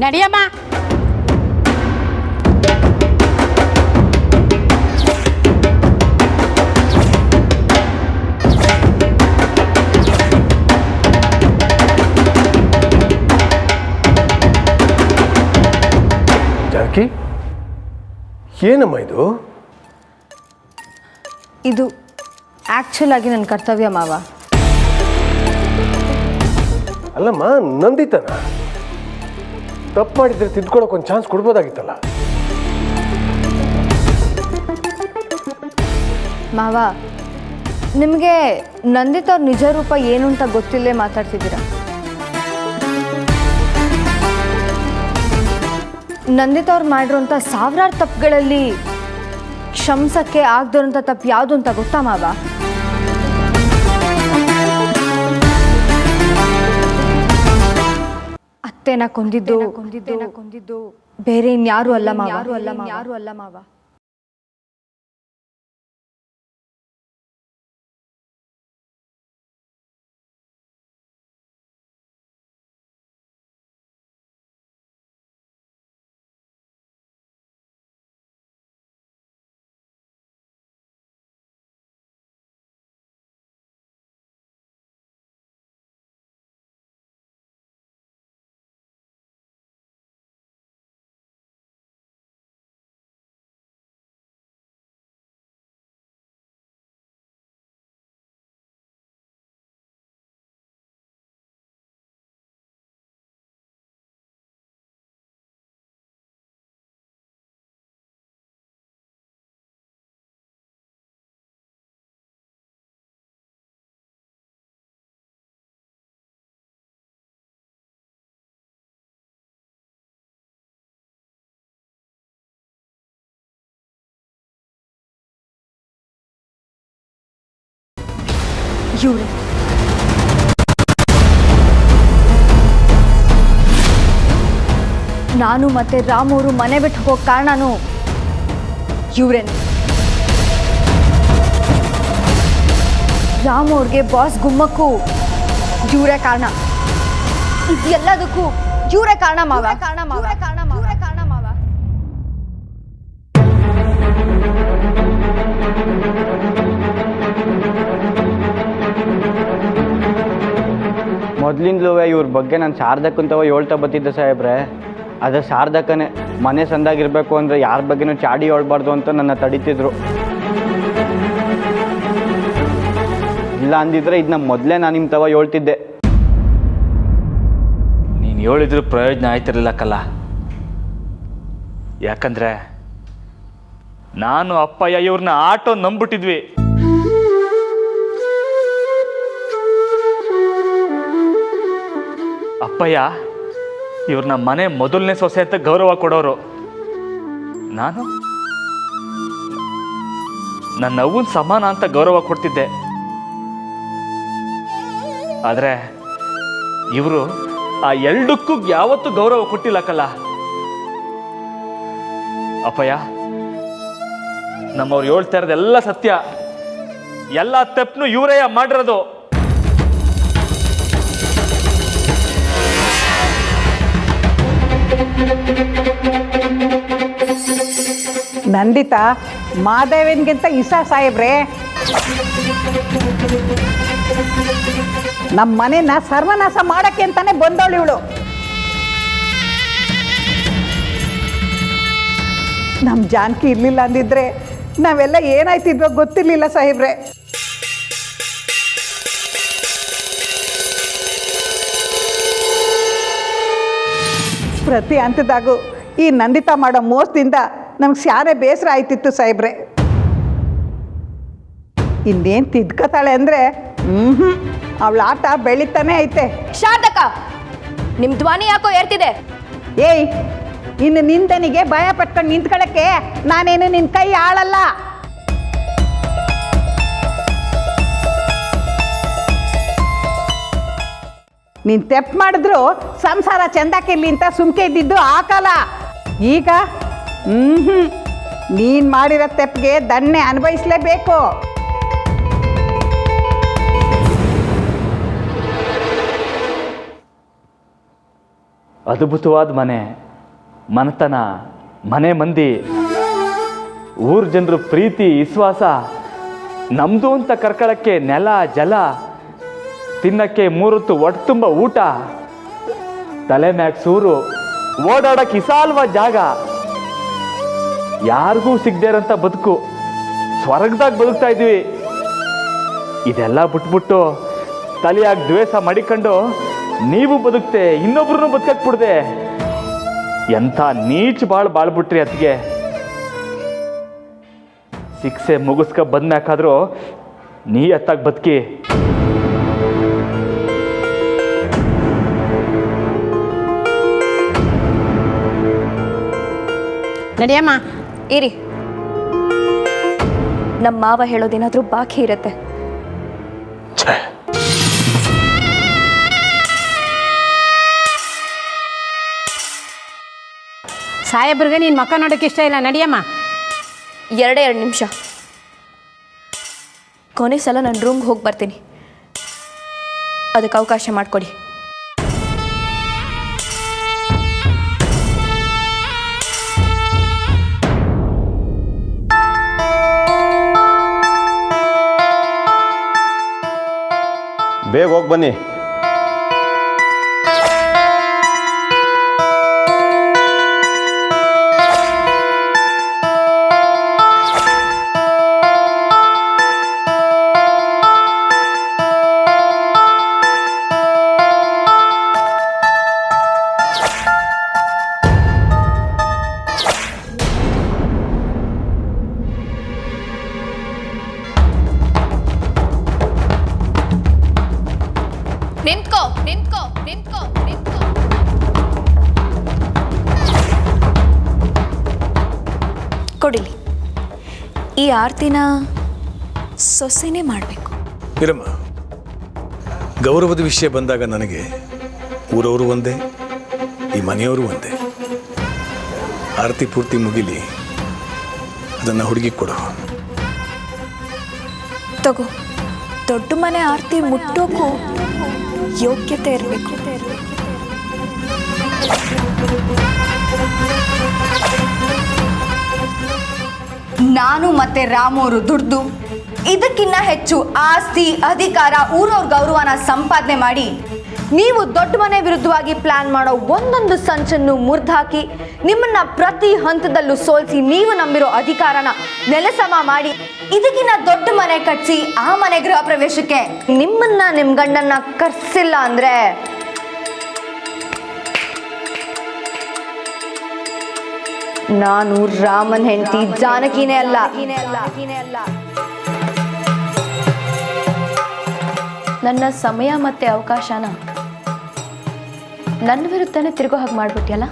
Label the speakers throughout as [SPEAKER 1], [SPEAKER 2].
[SPEAKER 1] ನಡಿಯಮ್ಮ.
[SPEAKER 2] ಜಾನಕಿ, ಏನಮ್ಮ ಇದು?
[SPEAKER 3] ಇದು ಆ್ಯಕ್ಚುಲ್ ಆಗಿ ನನ್ನ ಕರ್ತವ್ಯ ಮಾವ.
[SPEAKER 2] ಅಲ್ಲಮ್ಮ, ನಂದಿತನ ತಪ್ಪು ಮಾಡಿದ್ರೆ ತಿದ್ಕೊಳಕ್ಕೆ ಒಂದು ಚಾನ್ಸ್ ಕೊಡ್ಬೋದಾಗಿತ್ತಲ್ಲ.
[SPEAKER 3] ಮಾವ, ನಿಮಗೆ ನಂದಿತ್ ಅವ್ರ ನಿಜ ರೂಪ ಏನು ಅಂತ ಗೊತ್ತಿಲ್ಲೇ ಮಾತಾಡ್ತಿದ್ದೀರಾ. ನಂದಿತ್ ಅವ್ರು ಮಾಡಿರೋಂಥ ಸಾವಿರಾರು ತಪ್ಪುಗಳಲ್ಲಿ ಕ್ಷಮಿಸಕ್ಕೆ ಆಗದಿರೋಂಥ ತಪ್ಪು ಯಾವುದು ಅಂತ ಗೊತ್ತಾ ಮಾವ? ಅತ್ತೆನ ಕೊಂದಿದ್ದು ಬೇರೆ ಇನ್ಯಾರು ಅಲ್ಲ ಮಾವ. ಇವ್ರೆ ನಾನು ಮತ್ತೆ ರಾಮು ಅವರು ಮನೆ ಬಿಟ್ಟು ಹೋಗೋ ಕಾರಣನೂ ಇವ್ರೇನೆ. ರಾಮು ಅವ್ರಿಗೆ ಬಾಸ್ ಗುಮ್ಮಕ್ಕೂ ಇವರೇ ಕಾರಣ. ಇದೆಲ್ಲದಕ್ಕೂ ಇವರೇ ಕಾರಣ ಮಾವ.
[SPEAKER 4] ಮೊದಲಿಂದಲೂ ಇವ್ರ ಬಗ್ಗೆ ನಾನು ಶಾರದಕ್ಕಂತವ ಹೇಳ್ತಾ ಬತ್ತಿದ್ದೆ ಸಾಹೇಬ್ರೆ. ಅದೇ ಶಾರದಕ್ಕನೇ ಮನೆ ಸಂದಾಗಿರ್ಬೇಕು ಅಂದರೆ ಯಾರ ಬಗ್ಗೆನೂ ಚಾಡಿ ಹೇಳ್ಬಾರ್ದು ಅಂತ ನನ್ನ ತಡೀತಿದ್ರು. ಇಲ್ಲ ಅಂದಿದ್ರೆ ಇದನ್ನ ಮೊದಲೇ ನಾನು ನಿಮ್ಮ ತವ ಹೇಳ್ತಿದ್ದೆ.
[SPEAKER 5] ನೀನು ಹೇಳಿದ್ರು ಪ್ರಯೋಜನ ಆಯ್ತಿರಲಿಲ್ಲ ಕಲ್ಲ. ಯಾಕಂದರೆ ನಾನು ಅಪ್ಪಯ್ಯ ಇವ್ರನ್ನ ಆಟೋ ನಂಬಿಟ್ಟಿದ್ವಿ. ಅಪ್ಪಯ್ಯ ಇವ್ರನ್ನ ಮನೆ ಮೊದಲನೇ ಸೊಸೆ ಅಂತ ಗೌರವ ಕೊಡೋರು. ನಾನು ನನ್ನ ಅವ್ವನ ಸಮಾನ ಅಂತ ಗೌರವ ಕೊಡ್ತಿದ್ದೆ. ಆದರೆ ಇವರು ಆ ಎರಡಕ್ಕೂ ಯಾವತ್ತೂ ಗೌರವ ಕೊಟ್ಟಿಲ್ಲ ಕಲ್ಲ. ಅಪ್ಪಯ್ಯ, ನಮ್ಮವ್ರು ಹೇಳ್ತಾ ಇರೋದೆಲ್ಲ ಸತ್ಯ. ಎಲ್ಲ ತಪ್ಪನ್ನು ಇವರೇ ಮಾಡಿರೋದು.
[SPEAKER 6] ನಂದಿತಾ ಮಾದೇವನ್ಗಿಂತ ಇಸ ಸಾಹೇಬ್ರೆ. ನಮ್ಮ ಮನೆನ ಸರ್ವನಾಶ ಮಾಡಕ್ಕೆ ಅಂತಾನೆ ಬಂದವಳು ಇವಳು. ನಮ್ಮ ಜಾನಕಿ ಇರ್ಲಿಲ್ಲ ಅಂದಿದ್ರೆ ನಾವೆಲ್ಲ ಏನಾಯ್ತಿದ್ವೋ ಗೊತ್ತಿರ್ಲಿಲ್ಲ ಸಾಹೇಬ್ರೆ. ಪ್ರತಿ ಹಂತದಾಗೂ ಈ ನಂದಿತಾ ಮಾಡೋ ಮೋಸದಿಂದ ನಮ್ಗೆ ಸ್ಯಾನೆ ಬೇಸರ ಆಯ್ತಿತ್ತು ಸಾಹೇಬ್ರೆ. ಇನ್ನೇನು ತಿದ್ಕೋತಾಳೆ ಅಂದರೆ ಅವಳ ಆಟ ಬೆಳೀತಾನೆ ಐತೆ.
[SPEAKER 3] ಶಾರದಕ್ಕ, ನಿಮ್ಮ ಧ್ವನಿ ಯಾಕೋ ಏರ್ತಿದೆ.
[SPEAKER 6] ಏಯ್, ಇನ್ನು ನಿಂದನಿಗೆ ಭಯ ಪಟ್ಕೊಂಡು ನಿಂತ್ಕೊಳ್ಳೋಕ್ಕೆ ನಾನೇನು ನಿನ್ನ ಕೈ ಆಳಲ್ಲ. ನೀನು ತೆಪ್ಪು ಮಾಡಿದ್ರು ಸಂಸಾರ ಚೆಂದಾಕಿರ್ಲಿ ಅಂತ ಸುಮ್ಕೆ ಇದ್ದಿದ್ದು ಆ ಕಾಲ. ಈಗ ನೀನು ಮಾಡಿರೋ ತೆಪ್ಪಿಗೆ ದಂಡನೆ ಅನುಭವಿಸ್ಲೇಬೇಕು.
[SPEAKER 5] ಅದ್ಭುತವಾದ ಮನೆ, ಮನೆತನ, ಮನೆ ಮಂದಿ, ಊರ ಜನರು ಪ್ರೀತಿ ವಿಶ್ವಾಸ, ನಮ್ಮದು ಅಂತ ಕರ್ಕೊಳ್ಳೋಕ್ಕೆ ನೆಲ ಜಲ, ತಿನ್ನಕ್ಕೆ 3 ಹೊತ್ತು ಒಟ್ಟು ತುಂಬ ಊಟ, ತಲೆ ಮ್ಯಾಗ ಸೂರು, ಓಡಾಡಕ್ಕೆ ವಿಶಾಲವಾದ ಜಾಗ, ಯಾರಿಗೂ ಸಿಗದೇ ಇರೋಂಥ ಬದುಕು, ಸ್ವರ್ಗದಾಗ ಬದುಕ್ತಾ ಇದ್ವಿ. ಇದೆಲ್ಲ ಬಿಟ್ಬಿಟ್ಟು ತಲೆಯಾಗಿ ದ್ವೇಷ ಮಡಿಕೊಂಡು ನೀವು ಬದುಕ್ತೆ, ಇನ್ನೊಬ್ರನ್ನೂ ಬದುಕಕ್ಕೆ ಬಿಡ್ದೆ. ಎಂಥ ನೀಚ್ ಬಾಳ್ಬಿಟ್ರಿ ಅತ್ತಿಗೆ. ಶಿಕ್ಷೆ ಮುಗಿಸ್ಕ ಬಂದ್ಮ್ಯಾಕಾದ್ರೂ ನೀ ಎತ್ತಾಗಿ ಬದುಕಿ.
[SPEAKER 6] ನಡಿಯಮ್ಮ.
[SPEAKER 3] ಇರಿ, ನಮ್ಮ ಮಾವ ಹೇಳೋದೇನಾದ್ರೂ ಬಾಕಿ ಇರತ್ತೆ.
[SPEAKER 2] ಛೇ,
[SPEAKER 6] ಸಾಹೇಬ್ರಿಗೆ ನೀನು ಮಕ್ಕ ನೋಡೋಕೆ ಇಷ್ಟ ಇಲ್ಲ. ನಡಿಯಮ್ಮ.
[SPEAKER 3] 2 ನಿಮಿಷ. ಕೊನೆ ಸಲ ನಾನು ರೂಮ್ಗೆ ಹೋಗಿ ಬರ್ತೀನಿ, ಅದಕ್ಕೆ ಅವಕಾಶ ಮಾಡಿಕೊಡಿ.
[SPEAKER 1] ಬೇಗ ಹೋಗಿ ಬನ್ನಿ.
[SPEAKER 3] ನಿಂತ್ಕೋ ನಿಂತ್ಕೋ ನಿಂತ್ಕೋ ನಿಂತ್ಕೋ. ಕೊಡಿಲಿ, ಈ ಆರತಿನ ಸೊಸೆನೇ ಮಾಡಬೇಕು.
[SPEAKER 7] ಇರಮ್ಮ, ಗೌರವದ ವಿಷಯ ಬಂದಾಗ ನನಗೆ ಊರವರು ಒಂದೇ, ಈ ಮನೆಯವರು ಒಂದೇ. ಆರತಿ ಪೂರ್ತಿ ಮುಗಿಲಿ, ಅದನ್ನು ಹುಡುಗಿ ಕೊಡು.
[SPEAKER 3] ತಗೋ, ದೊಡ್ಡ ಮನೆ ಆರತಿ ಮುಟ್ಟೋಕ್ಕೂ ಯೋಗ್ಯತೆ ಇರಬೇಕು. ನಾನು ಮತ್ತೆ ರಾಮೋರು ದುಡ್ದು ಇದಕ್ಕಿನ್ನ ಹೆಚ್ಚು ಆಸ್ತಿ ಅಧಿಕಾರ ಊರವ್ರ ಗೌರವನ ಸಂಪಾದನೆ ಮಾಡಿ ನೀವು ದೊಡ್ಡ ಮನೆ ವಿರುದ್ಧವಾಗಿ ಪ್ಲಾನ್ ಮಾಡೋ ಒಂದೊಂದು ಸಂಚನ್ನು ಮುರಿದಾಕಿ ನಿಮ್ಮನ್ನ ಪ್ರತಿ ಹಂತದಲ್ಲೂ ಸೋಲಿಸಿ ನೀವು ನಂಬಿರೋ ಅಧಿಕಾರನ ನೆಲಸಮ ಮಾಡಿ ಇದಕ್ಕಿನ್ನ ದೊಡ್ಡ ಮನೆ ಕಟ್ಸಿ ಆ ಮನೆ ಗೃಹ ಪ್ರವೇಶಕ್ಕೆ ನಿಮ್ಮನ್ನ ನಿಮ್ಮ ಗಂಡನ್ನ ಕರ್ಸಿಲ್ಲ ಅಂದ್ರೆ ನಾನು ರಾಮನ್ ಹೆಂಡತಿ ಜಾನಕಿನೇ ಅಲ್ಲ. ನನ್ನ ಸಮಯ ಮತ್ತೆ ಅವಕಾಶನ ನನ್ನ ವಿರುದ್ಧನೇ ತಿರುಗೋ ಹಾಗೆ ಮಾಡ್ಬಿಟ್ಯಲ್ಲ.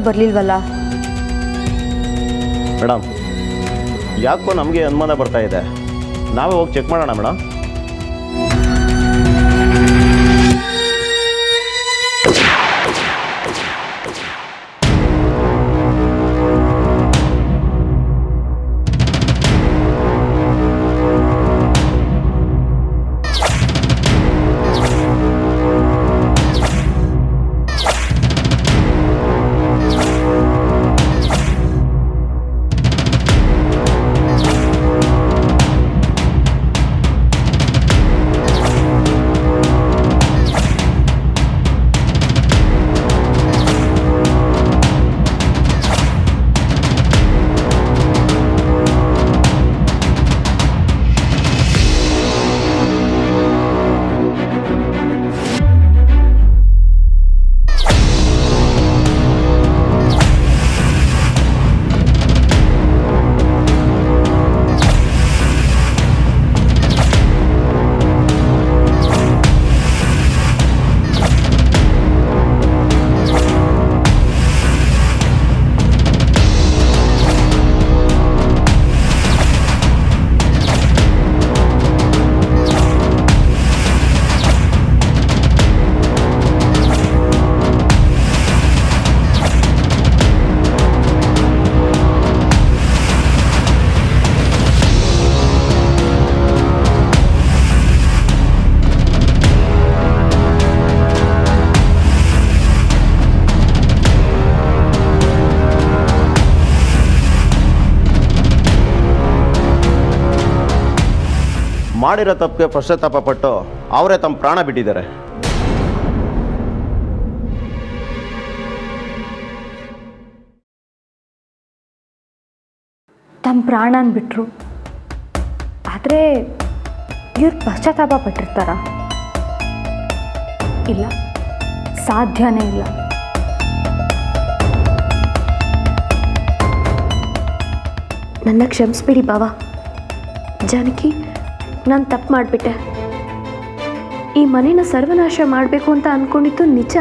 [SPEAKER 3] ಬರ್ಲಿಲ್ವಲ್ಲ
[SPEAKER 1] ಮೇಡಮ್? ಯಾಕೋ ನಮಗೆ ಅನುಮಾನ ಬರ್ತಾ ಇದೆ. ನಾವೇ ಹೋಗಿ ಚೆಕ್ ಮಾಡೋಣ ಮೇಡಮ್. ಮಾಡಿರೋ ತಪ್ಪಿಗೆ ಪಶ್ಚಾತ್ತಾಪ ಪಟ್ಟು ಅವರೇ ತಮ್ಮ ಪ್ರಾಣ ಬಿಟ್ಟಿದ್ದಾರೆ.
[SPEAKER 3] ತಮ್ಮ ಪ್ರಾಣನ ಬಿಟ್ಟರು, ಆದರೆ ಇವ್ರು ಪಶ್ಚಾತ್ತಾಪ ಪಟ್ಟಿರ್ತಾರ? ಇಲ್ಲ, ಸಾಧ್ಯನೇ ಇಲ್ಲ.
[SPEAKER 8] ನನ್ನ ಕ್ಷಮಿಸ್ಬಿಡಿ ಬಾವ. ಜಾನಕಿ, ನಾನು ತಪ್ಪು ಮಾಡಿಬಿಟ್ಟೆ. ಈ ಮನೇನ ಸರ್ವನಾಶ ಮಾಡಬೇಕು ಅಂತ ಅಂದ್ಕೊಂಡಿದ್ದು ನಿಜ.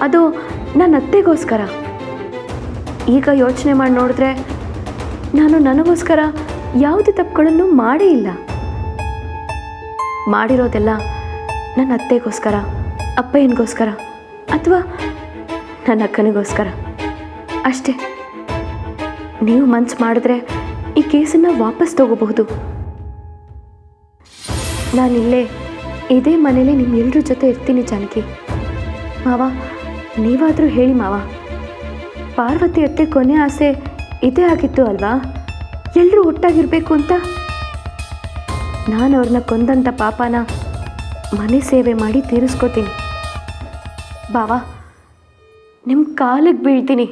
[SPEAKER 8] ಅದು ನನ್ನ ಅತ್ತೆಗೋಸ್ಕರ. ಈಗ ಯೋಚನೆ ಮಾಡಿ ನೋಡಿದ್ರೆ ನಾನು ನನಗೋಸ್ಕರ ಯಾವುದೇ ತಪ್ಪುಗಳನ್ನು ಮಾಡೇ ಇಲ್ಲ. ಮಾಡಿರೋದೆಲ್ಲ ನನ್ನ ಅತ್ತೆಗೋಸ್ಕರ, ಅಪ್ಪಯ್ಯನಿಗೋಸ್ಕರ ಅಥವಾ ನನ್ನ ಅಕ್ಕನಿಗೋಸ್ಕರ ಅಷ್ಟೇ. ನೀವು ಮನ್ಸು ಮಾಡಿದ್ರೆ ಈ ಕೇಸನ್ನು ವಾಪಸ್ ತಗೋಬಹುದು. ನಾನಿಲ್ಲೇ ಇದೇ ಮನೇಲಿ ನಿಮ್ಮೆಲ್ಲರ ಜೊತೆ ಇರ್ತೀನಿ ಜಾನಕಿ. ಮಾವ, ನೀವಾದರೂ ಹೇಳಿ ಮಾವ, ಪಾರ್ವತಿ ಅತ್ತೆ ಕೊನೆ ಆಸೆ ಇದೇ ಆಗಿತ್ತು ಅಲ್ವಾ? ಎಲ್ಲರೂ ಒಟ್ಟಾಗಿರಬೇಕು ಅಂತ. ನಾನು ಅವ್ರನ್ನ ಕೊಂದಂಥ ಪಾಪನ ಮನೆ ಸೇವೆ ಮಾಡಿ ತೀರಿಸ್ಕೋತೀನಿ. ಬಾವ, ನಿಮ್ಮ ಕಾಲಿಗೆ ಬೀಳ್ತೀನಿ.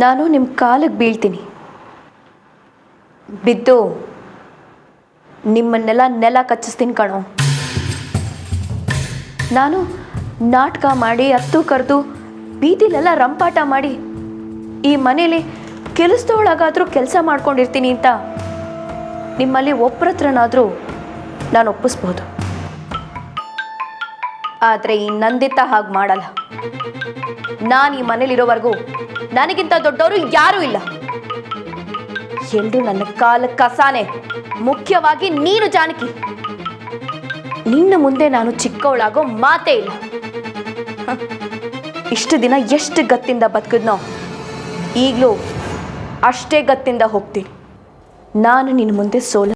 [SPEAKER 8] ನಾನು ನಿಮ್ಮ ಕಾಲಿಗೆ ಬೀಳ್ತೀನಿ. ಬಿದ್ದು ನಿಮ್ಮನ್ನೆಲ್ಲ ನೆಲ ಕಚ್ಚಿಸ್ತೀನಿ ಕಣೋ. ನಾನು ನಾಟಕ ಮಾಡಿ ಹತ್ತು ಕರೆದು ಬೀದಿಲೆಲ್ಲ ರಂಪಾಟ ಮಾಡಿ ಈ ಮನೇಲಿ ಕೆಲಸದೊಳಗಾದರೂ ಕೆಲಸ ಮಾಡ್ಕೊಂಡಿರ್ತೀನಿ ಅಂತ ನಿಮ್ಮಲ್ಲಿ ಒಬ್ಬರತ್ರನಾದರೂ ನಾನು ಒಪ್ಪಿಸ್ಬೋದು. ಆದರೆ ಈ ನಂದಿತ ಹಾಗೆ ಮಾಡಲ್ಲ. ನಾನು ಈ ಮನೇಲಿರೋವರೆಗೂ ನನಗಿಂತ ದೊಡ್ಡವರು ಯಾರೂ ಇಲ್ಲ. ಎಲ್ಲರೂ ನನ್ನ ಕಾಲ ಕಸಾನೆ. ಮುಖ್ಯವಾಗಿ ನೀನು ಜಾನಕಿ. ನಿನ್ನ ಮುಂದೆ ನಾನು ಚಿಕ್ಕವಳಾಗೋ ಮಾತೇ ಇಲ್ಲ. ಇಷ್ಟು ದಿನ ಎಷ್ಟು ಗತ್ತಿಂದ ಬದುಕಿದ್ನೋ ಈಗಲೂ ಅಷ್ಟೇ ಗತ್ತಿಂದ ಹೋಗ್ತೀನಿ. ನಾನು ನಿನ್ನ ಮುಂದೆ ಸೋಲ.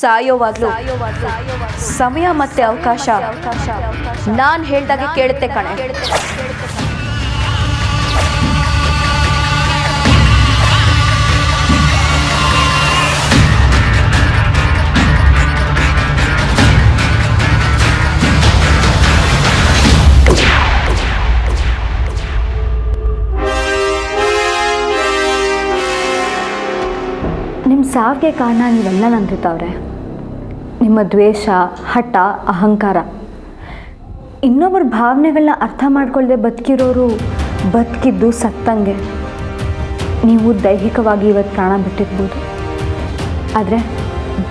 [SPEAKER 8] ಸಾಯೋವಾಗ್ಲೂ ಸಮಯ ಮತ್ತೆ ಅವಕಾಶ ನಾನು ಹೇಳ್ದಾಗೆ ಕೇಳುತ್ತೆ ಕಣೆ.
[SPEAKER 3] ನಿಮ್ಮ ಸಾವಿಗೆ ಕಾರಣ ನೀವೆಲ್ಲ ನಂದಿತ್ತವ್ರೆ. ನಿಮ್ಮ ದ್ವೇಷ, ಹಠ, ಅಹಂಕಾರ, ಇನ್ನೊಬ್ಬರ ಭಾವನೆಗಳನ್ನ ಅರ್ಥ ಮಾಡ್ಕೊಳ್ಳದೆ ಬದುಕಿರೋರು ಬದುಕಿದ್ದು ಸತ್ತಂಗೆ. ನೀವು ದೈಹಿಕವಾಗಿ ಇವತ್ತು ಪ್ರಾಣ ಬಿಟ್ಟಿರ್ಬೋದು, ಆದರೆ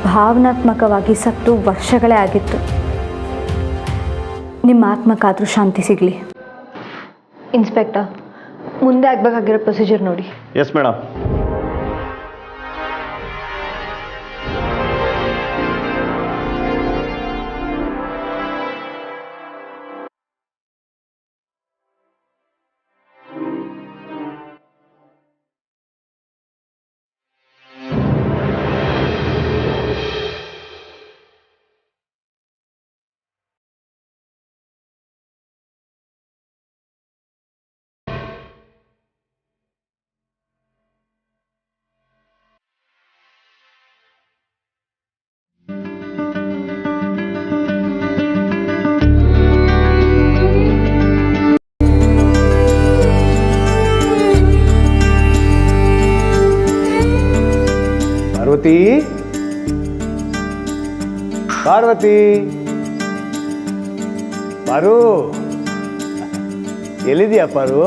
[SPEAKER 3] ಭಾವನಾತ್ಮಕವಾಗಿ ಸತ್ತು ವರ್ಷಗಳೇ ಆಗಿತ್ತು. ನಿಮ್ಮ ಆತ್ಮಕ್ಕಾದರೂ ಶಾಂತಿ ಸಿಗಲಿ. ಇನ್ಸ್ಪೆಕ್ಟರ್, ಮುಂದೆ ಆಗಬೇಕಾಗಿರೋ ಪ್ರೊಸೀಜರ್ ನೋಡಿ.
[SPEAKER 1] Yes madam.
[SPEAKER 9] ಪಾರ್ವತಿ ಪಾರ್ವತಿ ಪಾರು ಎಲ್ಲಿದೆಯಾ ಪಾರು